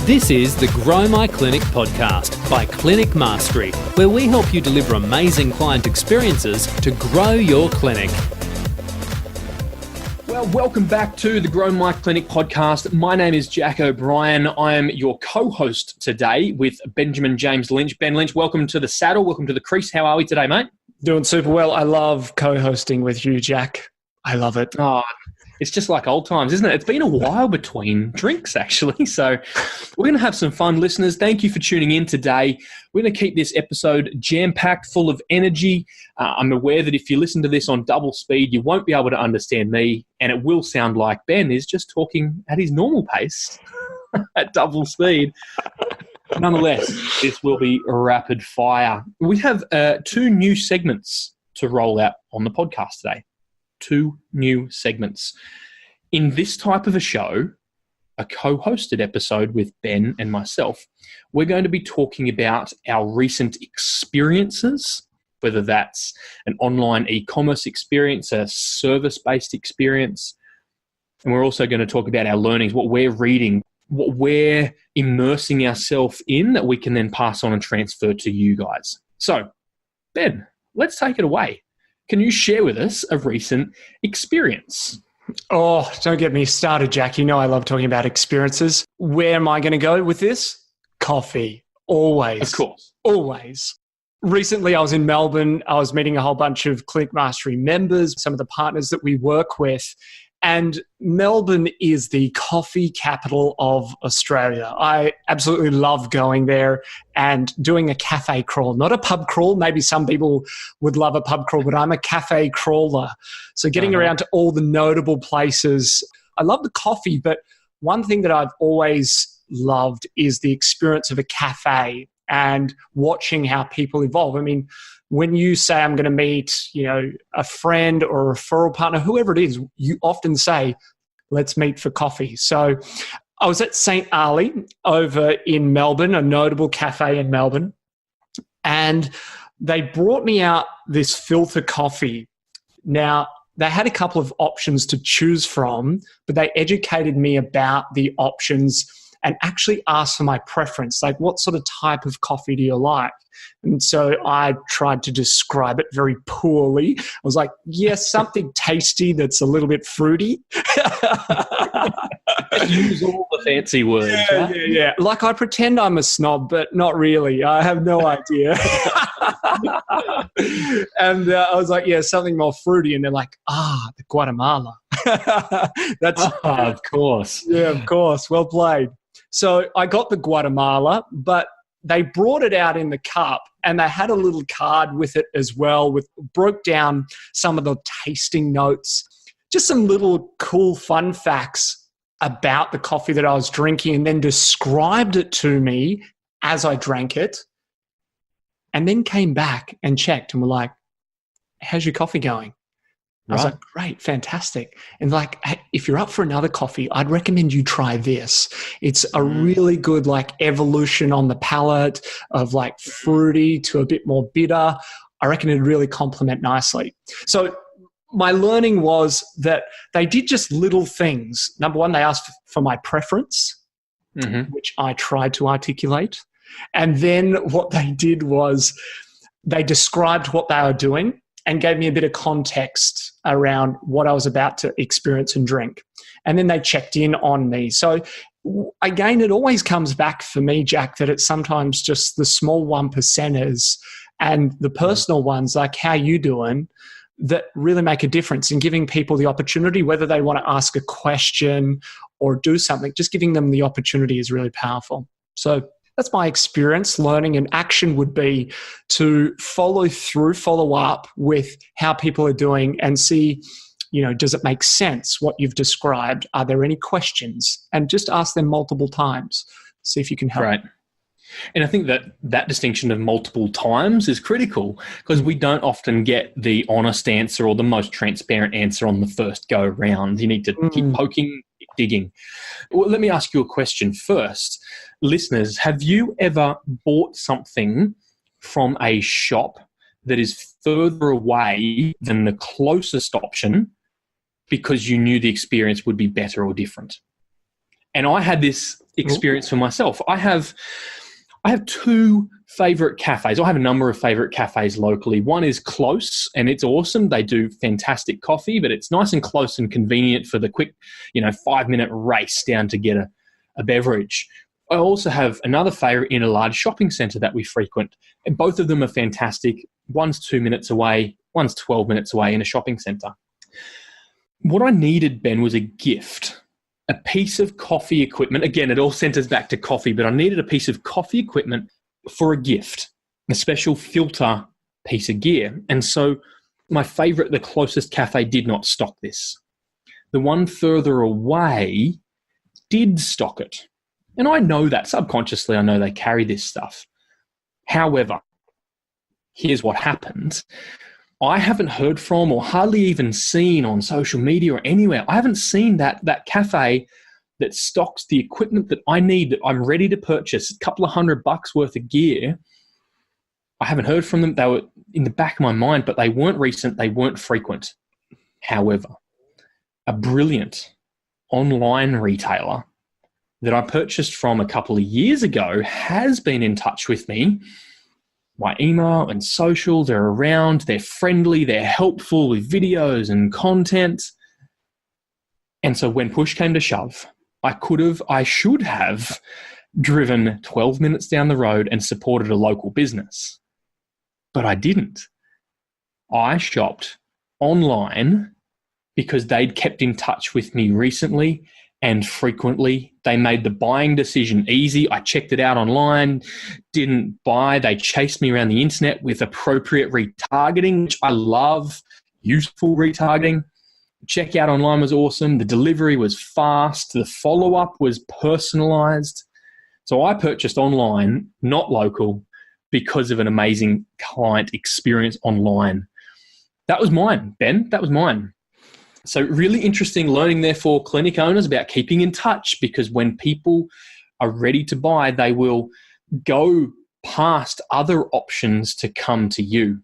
This is the Grow My Clinic podcast by Clinic Mastery, where we help you deliver amazing client experiences to grow your clinic. Well, welcome back to the Grow My Clinic podcast. My name is Jack O'Brien. I am your co-host today with Benjamin James Lynch. Ben Lynch, welcome to the saddle. Welcome to the crease. How are we today, mate? Doing super well. I love co-hosting with you, Jack. I love it. Oh, it's just like old times, isn't it? It's been a while between drinks, actually. So we're going to have some fun, listeners. Thank you for tuning in today. We're going to keep this episode jam-packed, full of energy. I'm aware that if you listen to this on double speed, you won't be able to understand me, and it will sound like Ben is just talking at his normal pace at double speed. Nonetheless, this will be rapid fire. We have two new segments to roll out on the podcast today. Two new segments. In this type of a show, a co-hosted episode with Ben and myself, we're going to be talking about our recent experiences, whether that's an online e-commerce experience, a service-based experience, and we're also going to talk about our learnings, what we're reading, what we're immersing ourselves in that we can then pass on and transfer to you guys. So, Ben, let's take it away. Can you share with us a recent experience? Oh, don't get me started, Jack. You know I love talking about experiences. Where am I going to go with this? Coffee. Always. Of course. Always. Recently, I was in Melbourne. I was meeting a whole bunch of Clinic Mastery members, some of the partners that we work with. And Melbourne is the coffee capital of Australia. I absolutely love going there and doing a cafe crawl, not a pub crawl. Maybe some people would love a pub crawl, but I'm a cafe crawler. So getting around to all the notable places. I love the coffee, but one thing that I've always loved is the experience of a cafe and watching how people evolve. I mean, when you say I'm going to meet, a friend or a referral partner, whoever it is, you often say, let's meet for coffee. So I was at St. Ali over in Melbourne, a notable cafe in Melbourne, and they brought me out this filter coffee. Now, they had a couple of options to choose from, but they educated me about the options and actually asked for my preference, like what sort of type of coffee do you like? And so I tried to describe it very poorly. I was like, yes, something tasty that's a little bit fruity. Use all the fancy words. Yeah. Like I pretend I'm a snob, but not really. I have no idea. And I was like, yeah, something more fruity. And they're like, the Guatemala. That's of course. Yeah, of course. Well played. So I got the Guatemala, but they brought it out in the cup and they had a little card with it as well, broke down some of the tasting notes, just some little cool fun facts about the coffee that I was drinking, and then described it to me as I drank it, and then came back and checked and were like, how's your coffee going? I was like, great, fantastic. And like, hey, if you're up for another coffee, I'd recommend you try this. It's a really good evolution on the palate of fruity to a bit more bitter. I reckon it'd really complement nicely. So my learning was that they did just little things. Number one, they asked for my preference, which I tried to articulate. And then what they did was they described what they were doing and gave me a bit of context around what I was about to experience and drink. And then they checked in on me. So again, it always comes back for me, Jack, that it's sometimes just the small 1%ers and the personal ones, like how you doing, that really make a difference in giving people the opportunity, whether they want to ask a question or do something, just giving them the opportunity is really powerful. So that's my experience. Learning and action would be to follow up with how people are doing and see, does it make sense what you've described? Are there any questions? And just ask them multiple times. See if you can help. Right. And I think that distinction of multiple times is critical because we don't often get the honest answer or the most transparent answer on the first go round. You need to keep poking, keep digging. Well, let me ask you a question first. Listeners, have you ever bought something from a shop that is further away than the closest option because you knew the experience would be better or different? And I had this experience for myself. I have two favorite cafes. I have a number of favorite cafes locally. One is close and it's awesome. They do fantastic coffee, but it's nice and close and convenient for the quick, 5-minute race down to get a beverage. I also have another favorite in a large shopping centre that we frequent. And both of them are fantastic. One's 2 minutes away, one's 12 minutes away in a shopping centre. What I needed, Ben, was a gift. A piece of coffee equipment. Again, it all centers back to coffee, but I needed a piece of coffee equipment for a gift, a special filter piece of gear. And so my favorite, the closest cafe, did not stock this. The one further away did stock it. And I know that subconsciously, I know they carry this stuff. However, here's what happened. I haven't heard from or hardly even seen on social media or anywhere. I haven't seen that cafe that stocks the equipment that I need, that I'm ready to purchase, a couple of $100 worth of gear. I haven't heard from them. They were in the back of my mind, but they weren't recent. They weren't frequent. However, a brilliant online retailer that I purchased from a couple of years ago has been in touch with me. My email and social, they're around, they're friendly, they're helpful with videos and content. And so when push came to shove, I should have driven 12 minutes down the road and supported a local business. But I didn't. I shopped online because they'd kept in touch with me recently and frequently. They made the buying decision easy. I checked it out online, didn't buy. They chased me around the internet with appropriate retargeting, which I love, useful retargeting. Checkout online was awesome. The delivery was fast. The follow-up was personalized. So I purchased online, not local, because of an amazing client experience online. That was mine, Ben. That was mine. So really interesting learning there for clinic owners about keeping in touch, because when people are ready to buy, they will go past other options to come to you.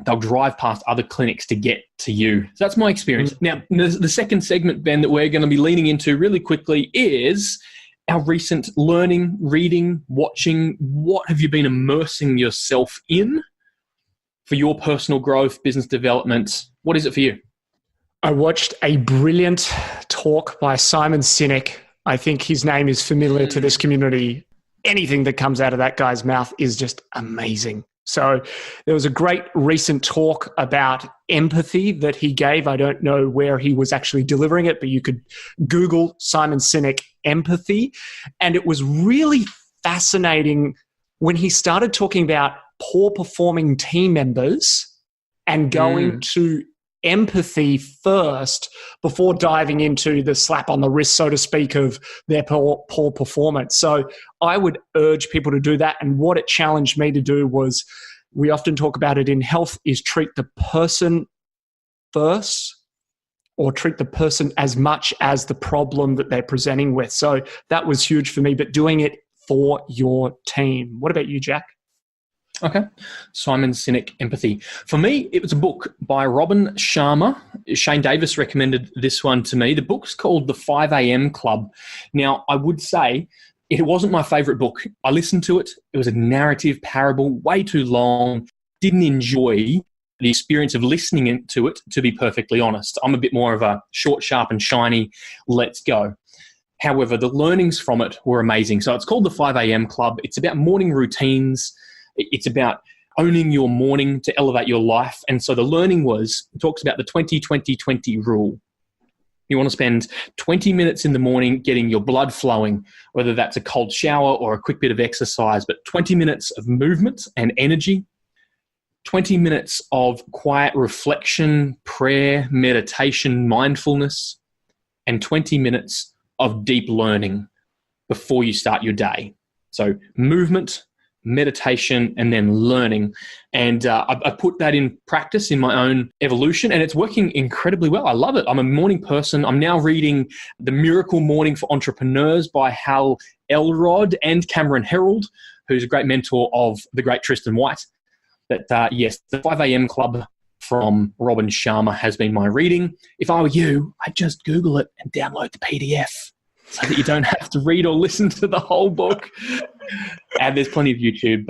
They'll drive past other clinics to get to you. So that's my experience. Now, the second segment, Ben, that we're going to be leaning into really quickly is our recent learning, reading, watching. What have you been immersing yourself in for your personal growth, business development? What is it for you? I watched a brilliant talk by Simon Sinek. I think his name is familiar to this community. Anything that comes out of that guy's mouth is just amazing. So there was a great recent talk about empathy that he gave. I don't know where he was actually delivering it, but you could Google Simon Sinek empathy. And it was really fascinating when he started talking about poor performing team members and going to empathy first before diving into the slap on the wrist, so to speak, of their poor performance. So I would urge people to do that. And what it challenged me to do was, we often talk about it in health, is treat the person first, or treat the person as much as the problem that they're presenting with. So that was huge for me, but doing it for your team. What about you, Jack? Okay. Simon Sinek, Empathy. For me, it was a book by Robin Sharma. Shane Davis recommended this one to me. The book's called The 5 a.m. Club. Now, I would say it wasn't my favorite book. I listened to it. It was a narrative parable, way too long. Didn't enjoy the experience of listening to it, to be perfectly honest. I'm a bit more of a short, sharp and shiny, let's go. However, the learnings from it were amazing. So it's called The 5 a.m. Club. It's about morning routines. It's about owning your morning to elevate your life. And so the learning it talks about the 20-20-20 rule. You want to spend 20 minutes in the morning getting your blood flowing, whether that's a cold shower or a quick bit of exercise, but 20 minutes of movement and energy, 20 minutes of quiet reflection, prayer, meditation, mindfulness, and 20 minutes of deep learning before you start your day. So movement, meditation, and then learning. And I put that in practice in my own evolution, and it's working incredibly well. I love it. I'm a morning person. I'm now reading The Miracle Morning for Entrepreneurs by Hal Elrod and Cameron Herold, who's a great mentor of the great Tristan White. But yes, the 5 a.m. Club from Robin Sharma has been my reading. If I were you, I'd just Google it and download the PDF. so that you don't have to read or listen to the whole book. And there's plenty of YouTube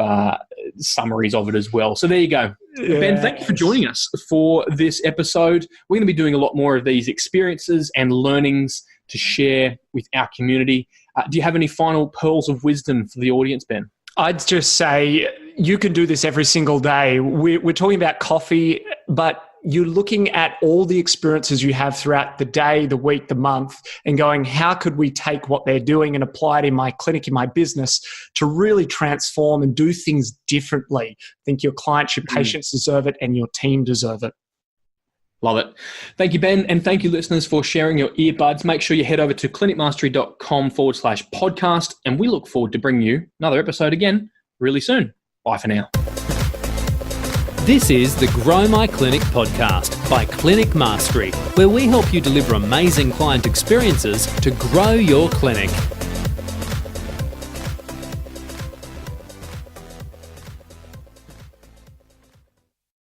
summaries of it as well. So there you go. Yes. Ben, thank you for joining us for this episode. We're going to be doing a lot more of these experiences and learnings to share with our community. Do you have any final pearls of wisdom for the audience, Ben? I'd just say you can do this every single day. We're talking about coffee, but you're looking at all the experiences you have throughout the day, the week, the month, and going, how could we take what they're doing and apply it in my clinic, in my business, to really transform and do things differently? I think your clients, your patients deserve it, and your team deserve it. Love it. Thank you, Ben. And thank you, listeners, for sharing your earbuds. Make sure you head over to clinicmastery.com/podcast. And we look forward to bringing you another episode again really soon. Bye for now. This is the Grow My Clinic podcast by Clinic Mastery, where we help you deliver amazing client experiences to grow your clinic.